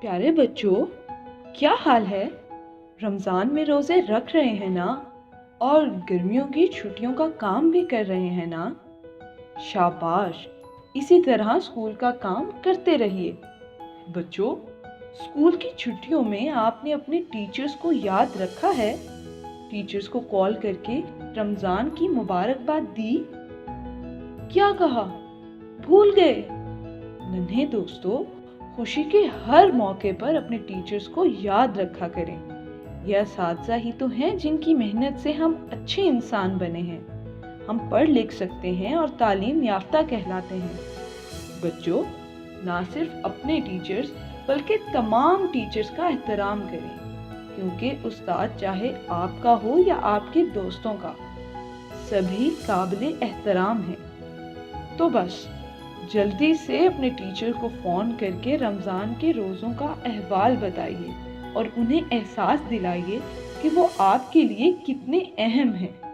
प्यारे बच्चों, क्या हाल है? रमज़ान में रोज़े रख रहे हैं ना? और गर्मियों की छुट्टियों का काम भी कर रहे हैं ना? शाबाश! इसी तरह स्कूल का काम करते रहिए। बच्चों, स्कूल की छुट्टियों में आपने अपने टीचर्स को याद रखा है? टीचर्स को कॉल करके रमज़ान की मुबारकबाद दी? क्या कहा? भूल गए? नन्हे दोस्तों, खुशी के हर मौके पर अपने टीचर्स को याद रखा करें। यह असातिज़ा ही तो हैं जिनकी मेहनत से हम अच्छे इंसान बने हैं। हम पढ़ लिख सकते हैं और तालीम याफ्ता कहलाते हैं। बच्चों, ना सिर्फ अपने टीचर्स बल्कि तमाम टीचर्स का एहतराम करें, क्योंकि उस्ताद चाहे आपका हो या आपके दोस्तों का, सभी काबिल एहतराम हैं। तो बस जल्दी से अपने टीचर को फ़ोन करके रमज़ान के रोज़ों का अहवाल बताइए और उन्हें एहसास दिलाइए कि वो आपके लिए कितने अहम हैं।